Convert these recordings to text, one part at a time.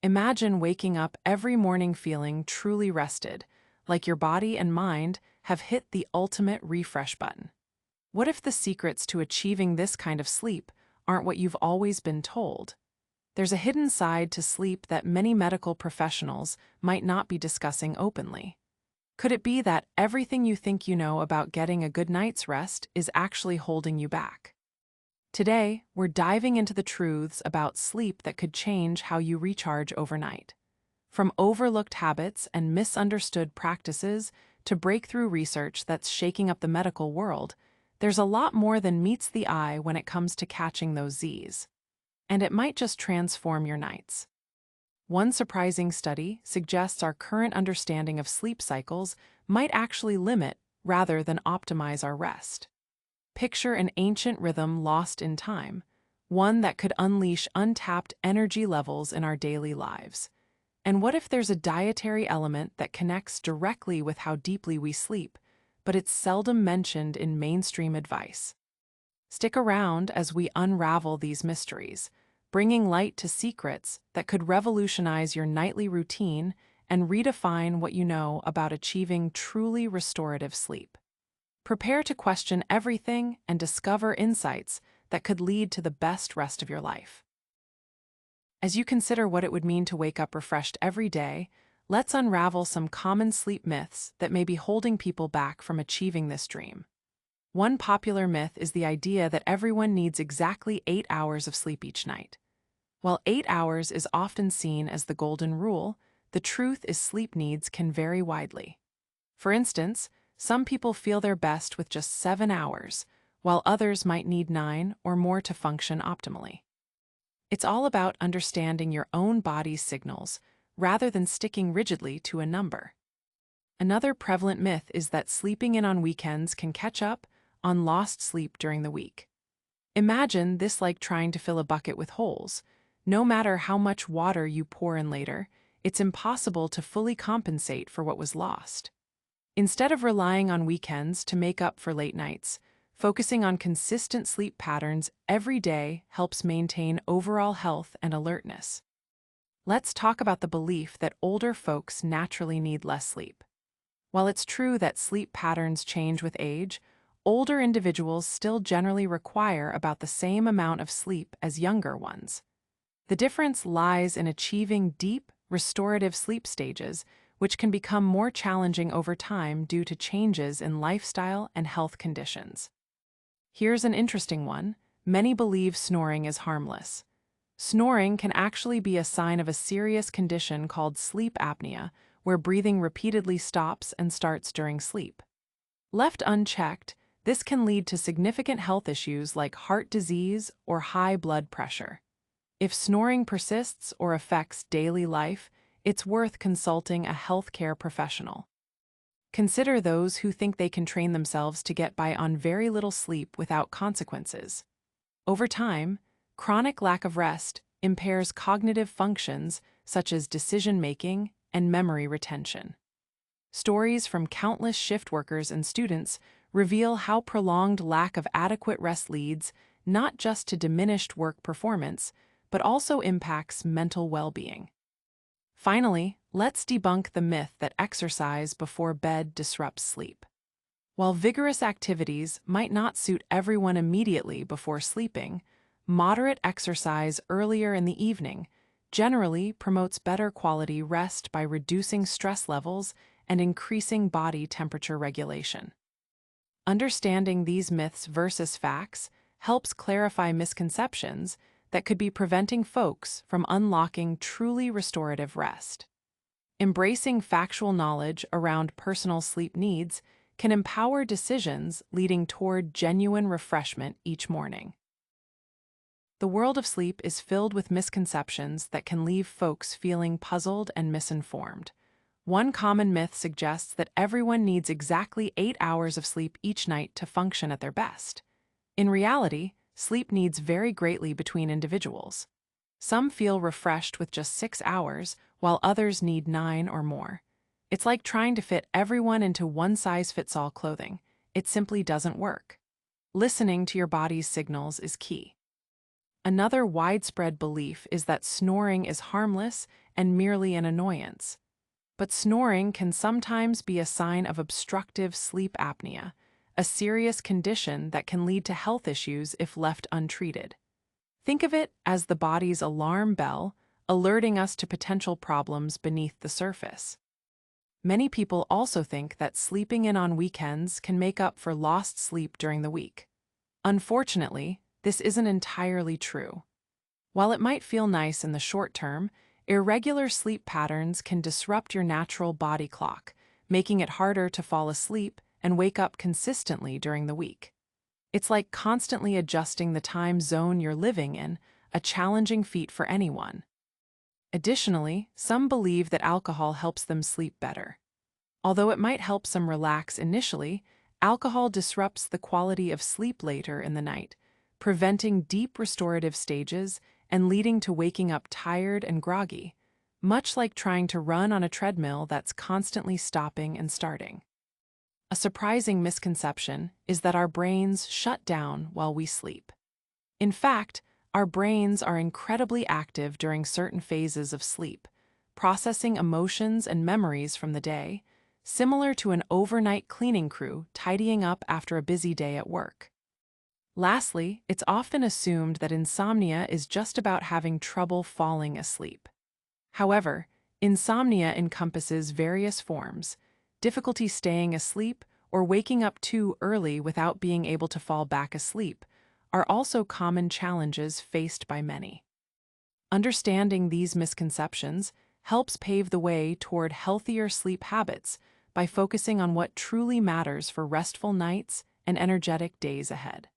Imagine waking up every morning feeling truly rested, like your body and mind have hit the ultimate refresh button. What if the secrets to achieving this kind of sleep aren't what you've always been told? There's a hidden side to sleep that many medical professionals might not be discussing openly. Could it be that everything you think you know about getting a good night's rest is actually holding you back? Today, we're diving into the truths about sleep that could change how you recharge overnight. From overlooked habits and misunderstood practices to breakthrough research that's shaking up the medical world, there's a lot more than meets the eye when it comes to catching those Z's. And it might just transform your nights. One surprising study suggests our current understanding of sleep cycles might actually limit rather than optimize our rest. Picture an ancient rhythm lost in time, one that could unleash untapped energy levels in our daily lives. And what if there's a dietary element that connects directly with how deeply we sleep, but it's seldom mentioned in mainstream advice? Stick around as we unravel these mysteries, bringing light to secrets that could revolutionize your nightly routine and redefine what you know about achieving truly restorative sleep. Prepare to question everything and discover insights that could lead to the best rest of your life. As you consider what it would mean to wake up refreshed every day, let's unravel some common sleep myths that may be holding people back from achieving this dream. One popular myth is the idea that everyone needs exactly 8 hours of sleep each night. While 8 hours is often seen as the golden rule, the truth is sleep needs can vary widely. For instance, some people feel their best with just 7 hours, while others might need 9 or more to function optimally. It's all about understanding your own body's signals rather than sticking rigidly to a number. Another prevalent myth is that sleeping in on weekends can catch up on lost sleep during the week. Imagine this like trying to fill a bucket with holes. No matter how much water you pour in later, it's impossible to fully compensate for what was lost. Instead of relying on weekends to make up for late nights, focusing on consistent sleep patterns every day helps maintain overall health and alertness. Let's talk about the belief that older folks naturally need less sleep. While it's true that sleep patterns change with age, older individuals still generally require about the same amount of sleep as younger ones. The difference lies in achieving deep, restorative sleep stages, which can become more challenging over time due to changes in lifestyle and health conditions. Here's an interesting one. Many believe snoring is harmless. Snoring can actually be a sign of a serious condition called sleep apnea, where breathing repeatedly stops and starts during sleep. Left unchecked, this can lead to significant health issues like heart disease or high blood pressure. If snoring persists or affects daily life, it's worth consulting a healthcare professional. Consider those who think they can train themselves to get by on very little sleep without consequences. Over time, chronic lack of rest impairs cognitive functions such as decision-making and memory retention. Stories from countless shift workers and students reveal how prolonged lack of adequate rest leads not just to diminished work performance, but also impacts mental well-being. Finally, let's debunk the myth that exercise before bed disrupts sleep. While vigorous activities might not suit everyone immediately before sleeping, moderate exercise earlier in the evening generally promotes better quality rest by reducing stress levels and increasing body temperature regulation. Understanding these myths versus facts helps clarify misconceptions that could be preventing folks from unlocking truly restorative rest. Embracing factual knowledge around personal sleep needs can empower decisions leading toward genuine refreshment each morning. The world of sleep is filled with misconceptions that can leave folks feeling puzzled and misinformed. One common myth suggests that everyone needs exactly 8 hours of sleep each night to function at their best. In reality, sleep needs vary greatly between individuals. Some feel refreshed with just 6 hours, while others need 9 or more. It's like trying to fit everyone into one-size-fits-all clothing. It simply doesn't work. Listening to your body's signals is key. Another widespread belief is that snoring is harmless and merely an annoyance. But snoring can sometimes be a sign of obstructive sleep apnea, a serious condition that can lead to health issues if left untreated. Think of it as the body's alarm bell, alerting us to potential problems beneath the surface. Many people also think that sleeping in on weekends can make up for lost sleep during the week. Unfortunately, this isn't entirely true. While it might feel nice in the short term, irregular sleep patterns can disrupt your natural body clock, making it harder to fall asleep and wake up consistently during the week. It's like constantly adjusting the time zone you're living in, a challenging feat for anyone. Additionally, some believe that alcohol helps them sleep better. Although it might help some relax initially, alcohol disrupts the quality of sleep later in the night, preventing deep restorative stages and leading to waking up tired and groggy, much like trying to run on a treadmill that's constantly stopping and starting. A surprising misconception is that our brains shut down while we sleep. In fact, our brains are incredibly active during certain phases of sleep, processing emotions and memories from the day, similar to an overnight cleaning crew tidying up after a busy day at work. Lastly, it's often assumed that insomnia is just about having trouble falling asleep. However, insomnia encompasses various forms: difficulty staying asleep or waking up too early without being able to fall back asleep are also common challenges faced by many. Understanding these misconceptions helps pave the way toward healthier sleep habits by focusing on what truly matters for restful nights and energetic days ahead.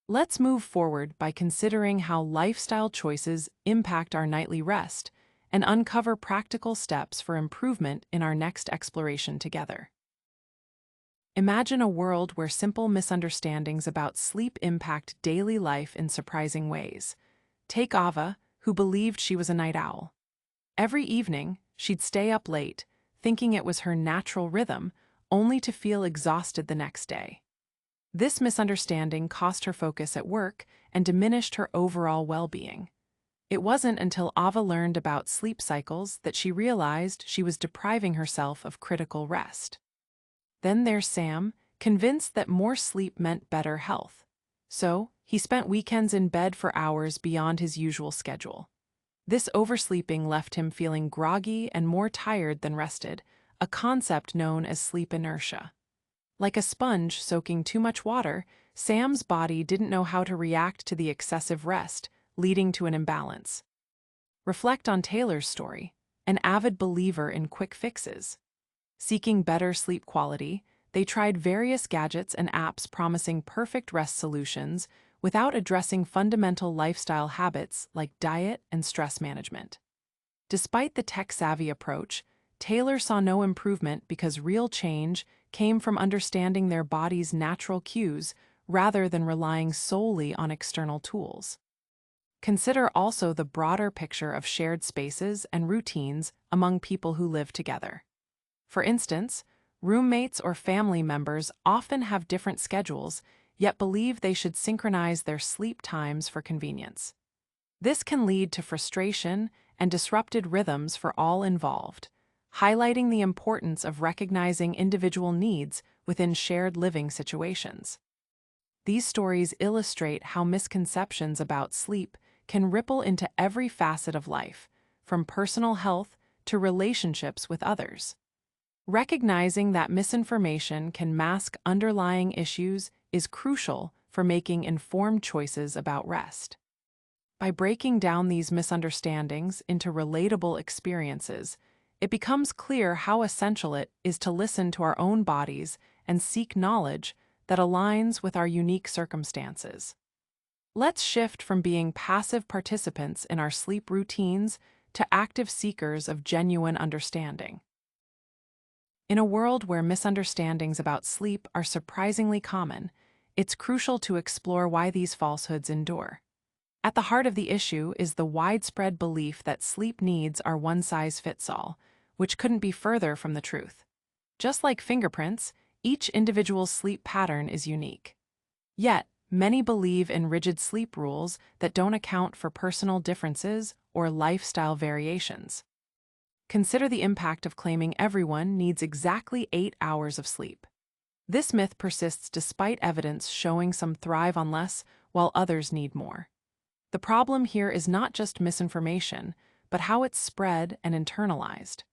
Let's move forward by considering how lifestyle choices impact our nightly rest and uncover practical steps for improvement in our next exploration together. Imagine a world where simple misunderstandings about sleep impact daily life in surprising ways. Take Ava, who believed she was a night owl. Every evening, she'd stay up late, thinking it was her natural rhythm, only to feel exhausted the next day. This misunderstanding cost her focus at work and diminished her overall well-being. It wasn't until Ava learned about sleep cycles that she realized she was depriving herself of critical rest. Then there's Sam, convinced that more sleep meant better health. So, he spent weekends in bed for hours beyond his usual schedule. This oversleeping left him feeling groggy and more tired than rested, a concept known as sleep inertia. Like a sponge soaking too much water, Sam's body didn't know how to react to the excessive rest, leading to an imbalance. Reflect on Taylor's story, an avid believer in quick fixes. Seeking better sleep quality, they tried various gadgets and apps promising perfect rest solutions without addressing fundamental lifestyle habits like diet and stress management. Despite the tech-savvy approach, Taylor saw no improvement because real change came from understanding their body's natural cues rather than relying solely on external tools. Consider also the broader picture of shared spaces and routines among people who live together. For instance, roommates or family members often have different schedules, yet believe they should synchronize their sleep times for convenience. This can lead to frustration and disrupted rhythms for all involved, highlighting the importance of recognizing individual needs within shared living situations. These stories illustrate how misconceptions about sleep can ripple into every facet of life, from personal health to relationships with others. Recognizing that misinformation can mask underlying issues is crucial for making informed choices about rest. By breaking down these misunderstandings into relatable experiences, it becomes clear how essential it is to listen to our own bodies and seek knowledge that aligns with our unique circumstances. Let's shift from being passive participants in our sleep routines to active seekers of genuine understanding. In a world where misunderstandings about sleep are surprisingly common, it's crucial to explore why these falsehoods endure. At the heart of the issue is the widespread belief that sleep needs are one-size-fits-all, which couldn't be further from the truth. Just like fingerprints, each individual's sleep pattern is unique. Yet, Many believe in rigid sleep rules that don't account for personal differences or lifestyle variations. Consider the impact of claiming everyone needs exactly 8 hours of sleep. This myth persists despite evidence showing some thrive on less while others need more. The problem here is not just misinformation, but how it's spread and internalized.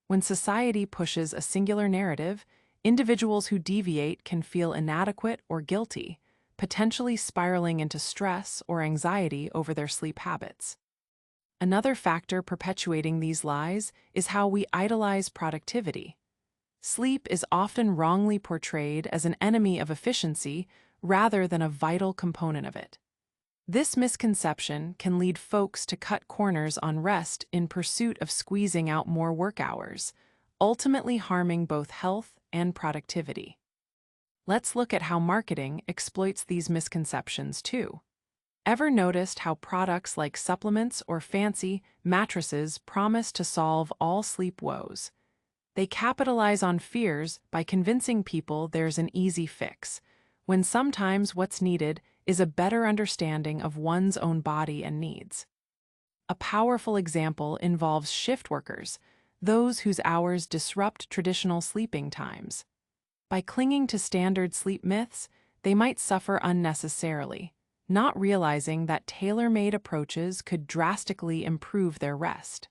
When society pushes a singular narrative, individuals who deviate can feel inadequate or guilty, potentially spiraling into stress or anxiety over their sleep habits. Another factor perpetuating these lies is how we idolize productivity. Sleep is often wrongly portrayed as an enemy of efficiency rather than a vital component of it. This misconception can lead folks to cut corners on rest in pursuit of squeezing out more work hours, ultimately harming both health and productivity. Let's look at how marketing exploits these misconceptions too. Ever noticed how products like supplements or fancy mattresses promise to solve all sleep woes? They capitalize on fears by convincing people there's an easy fix, when sometimes what's needed is a better understanding of one's own body and needs. A powerful example involves shift workers, those whose hours disrupt traditional sleeping times. By clinging to standard sleep myths, they might suffer unnecessarily, not realizing that tailor-made approaches could drastically improve their rest.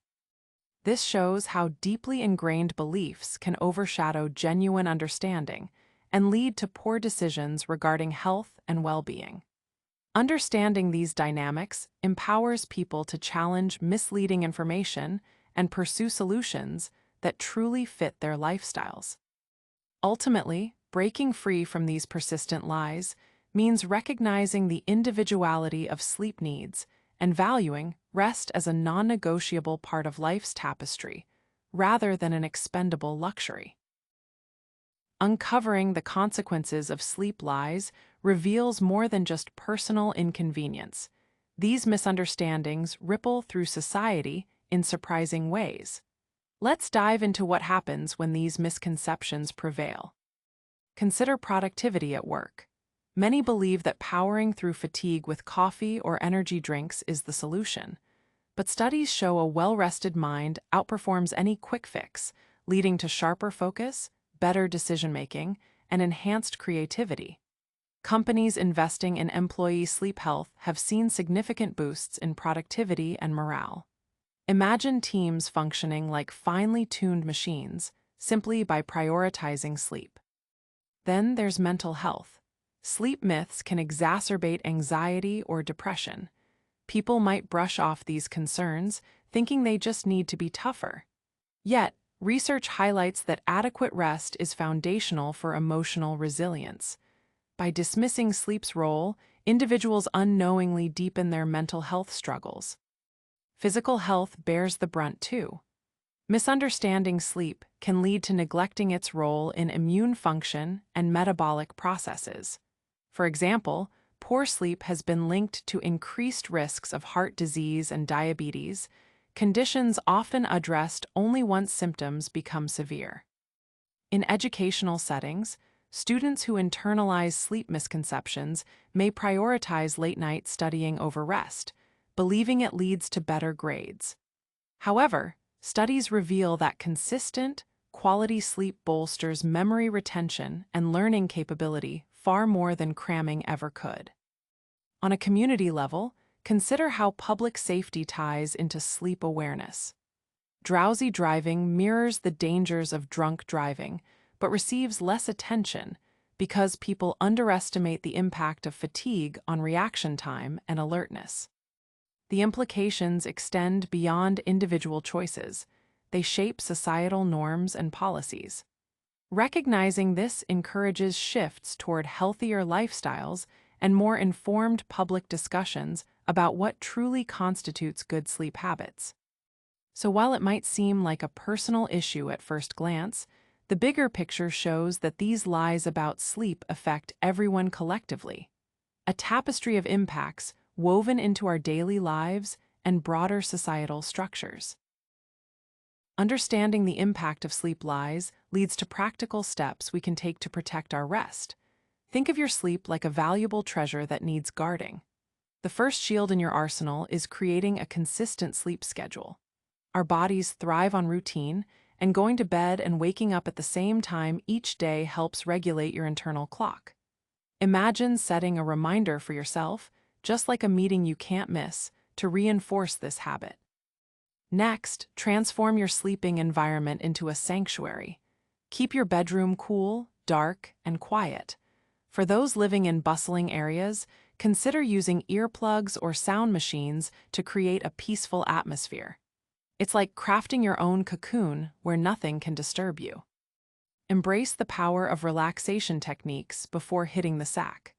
This shows how deeply ingrained beliefs can overshadow genuine understanding and lead to poor decisions regarding health and well-being. Understanding these dynamics empowers people to challenge misleading information and pursue solutions that truly fit their lifestyles. Ultimately, breaking free from these persistent lies means recognizing the individuality of sleep needs and valuing rest as a non-negotiable part of life's tapestry, rather than an expendable luxury. Uncovering the consequences of sleep lies reveals more than just personal inconvenience. These misunderstandings ripple through society in surprising ways. Let's dive into what happens when these misconceptions prevail. Consider productivity at work. Many believe that powering through fatigue with coffee or energy drinks is the solution. But studies show a well-rested mind outperforms any quick fix, leading to sharper focus, better decision-making, and enhanced creativity. Companies investing in employee sleep health have seen significant boosts in productivity and morale. Imagine teams functioning like finely tuned machines simply by prioritizing sleep. Then there's mental health. Sleep myths can exacerbate anxiety or depression. People might brush off these concerns, thinking they just need to be tougher. Yet, research highlights that adequate rest is foundational for emotional resilience. By dismissing sleep's role, individuals unknowingly deepen their mental health struggles. Physical health bears the brunt too. Misunderstanding sleep can lead to neglecting its role in immune function and metabolic processes. For example, poor sleep has been linked to increased risks of heart disease and diabetes, conditions often addressed only once symptoms become severe. In educational settings, students who internalize sleep misconceptions may prioritize late-night studying over rest, believing it leads to better grades. However, studies reveal that consistent, quality sleep bolsters memory retention and learning capability far more than cramming ever could. On a community level, consider how public safety ties into sleep awareness. Drowsy driving mirrors the dangers of drunk driving, but receives less attention because people underestimate the impact of fatigue on reaction time and alertness. The implications extend beyond individual choices. They shape societal norms and policies. Recognizing this encourages shifts toward healthier lifestyles and more informed public discussions about what truly constitutes good sleep habits. So while it might seem like a personal issue at first glance, the bigger picture shows that these lies about sleep affect everyone collectively. A tapestry of impacts woven into our daily lives and broader societal structures. Understanding the impact of sleep lies leads to practical steps we can take to protect our rest. Think of your sleep like a valuable treasure that needs guarding. The first shield in your arsenal is creating a consistent sleep schedule. Our bodies thrive on routine, and going to bed and waking up at the same time each day helps regulate your internal clock. Imagine setting a reminder for yourself, just like a meeting you can't miss, to reinforce this habit. Next, transform your sleeping environment into a sanctuary. Keep your bedroom cool, dark, and quiet. For those living in bustling areas, consider using earplugs or sound machines to create a peaceful atmosphere. It's like crafting your own cocoon where nothing can disturb you. Embrace the power of relaxation techniques before hitting the sack.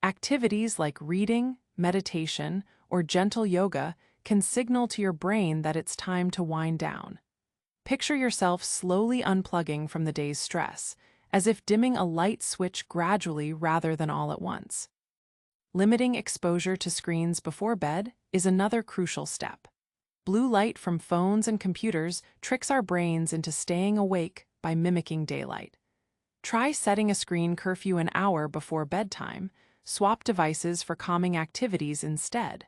Activities like reading, meditation, or gentle yoga can signal to your brain that it's time to wind down. Picture yourself slowly unplugging from the day's stress, as if dimming a light switch gradually rather than all at once. Limiting exposure to screens before bed is another crucial step. Blue light from phones and computers tricks our brains into staying awake by mimicking daylight. Try setting a screen curfew an hour before bedtime. Swap devices for calming activities instead.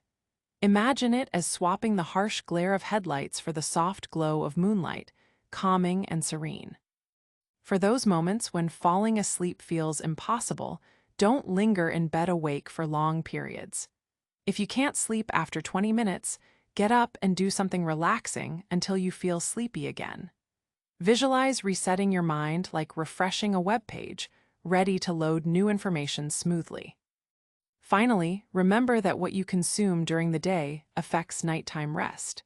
Imagine it as swapping the harsh glare of headlights for the soft glow of moonlight, calming and serene. For those moments when falling asleep feels impossible, don't linger in bed awake for long periods. If you can't sleep after 20 minutes, get up and do something relaxing until you feel sleepy again. Visualize resetting your mind like refreshing a web page, ready to load new information smoothly. Finally, remember that what you consume during the day affects nighttime rest.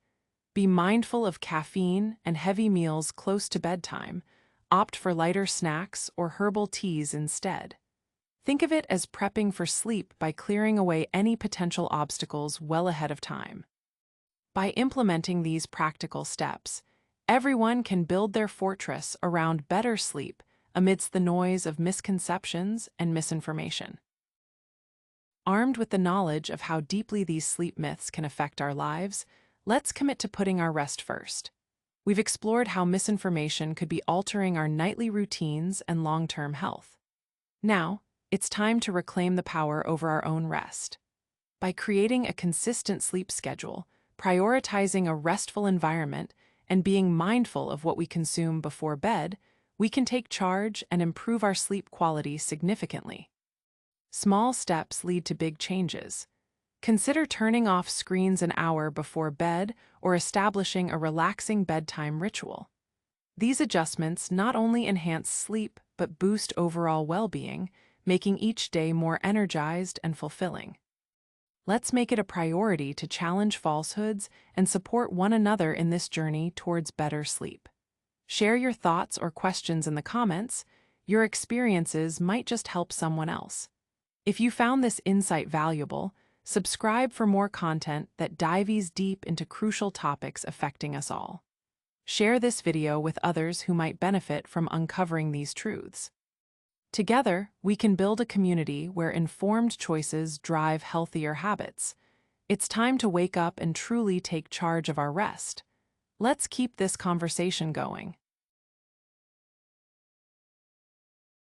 Be mindful of caffeine and heavy meals close to bedtime. Opt for lighter snacks or herbal teas instead. Think of it as prepping for sleep by clearing away any potential obstacles well ahead of time. By implementing these practical steps, everyone can build their fortress around better sleep amidst the noise of misconceptions and misinformation. Armed with the knowledge of how deeply these sleep myths can affect our lives, let's commit to putting our rest first. We've explored how misinformation could be altering our nightly routines and long-term health. Now, it's time to reclaim the power over our own rest. By creating a consistent sleep schedule, prioritizing a restful environment, and being mindful of what we consume before bed, we can take charge and improve our sleep quality significantly. Small steps lead to big changes. Consider turning off screens an hour before bed or establishing a relaxing bedtime ritual. These adjustments not only enhance sleep but boost overall well-being, making each day more energized and fulfilling. Let's make it a priority to challenge falsehoods and support one another in this journey towards better sleep. Share your thoughts or questions in the comments. Your experiences might just help someone else. If you found this insight valuable, subscribe for more content that dives deep into crucial topics affecting us all. Share this video with others who might benefit from uncovering these truths. Together, we can build a community where informed choices drive healthier habits. It's time to wake up and truly take charge of our rest. Let's keep this conversation going.